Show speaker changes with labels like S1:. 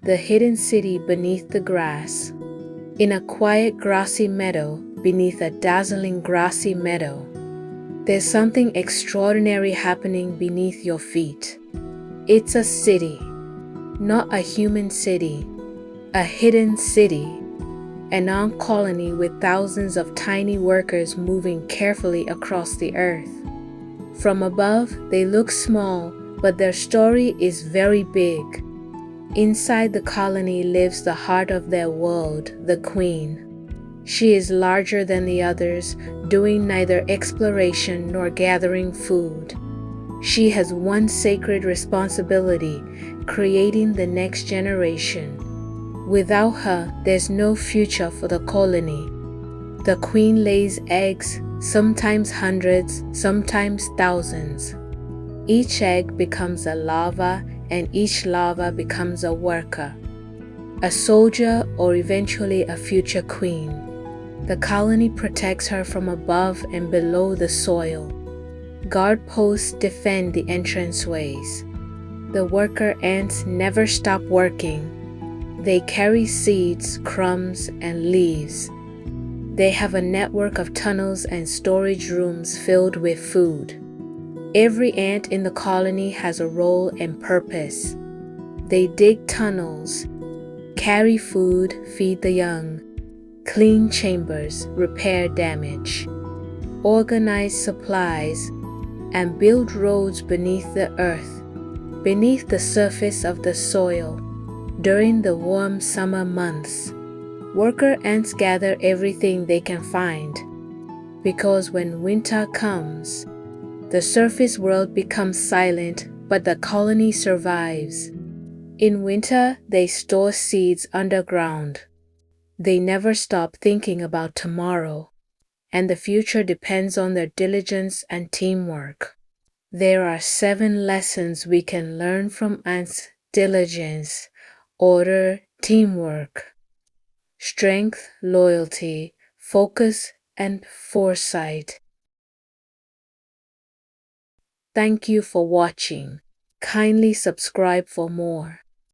S1: the hidden city beneath the grass. In a quiet grassy meadow, beneath a dazzling grassy meadow, there's something extraordinary happening beneath your feet. It's a city, not a human city, a hidden city, an ant colony with thousands of tiny workers moving carefully across the earth. From above, they look small, but their story is very big. Inside the colony lives the heart of their world, the queen. She is larger than the others, doing neither exploration nor gathering food. She has one sacred responsibility, creating the next generation. Without her, there's no future for the colony. The queen lays eggs, sometimes hundreds, sometimes thousands. Each egg becomes a larva, and each larva becomes a worker, a soldier, or eventually a future queen. The colony protects her from above and below the soil. Guard posts defend the entranceways. The worker ants never stop working. They carry seeds, crumbs, and leaves. They have a network of tunnels and storage rooms filled with food. Every ant in the colony has a role and purpose. They dig tunnels, carry food, feed the young, clean chambers, repair damage, organize supplies, and build roads beneath the earth, beneath the surface of the soil. During the warm summer months, worker ants gather everything they can find, because when winter comes, the surface world becomes silent, but the colony survives. In winter, they store seeds underground. They never stop thinking about tomorrow, and the future depends on their diligence and teamwork. There are 7 lessons we can learn from ants: diligence, order, teamwork, strength, loyalty, focus, and foresight. Thank you for watching. Kindly subscribe for more.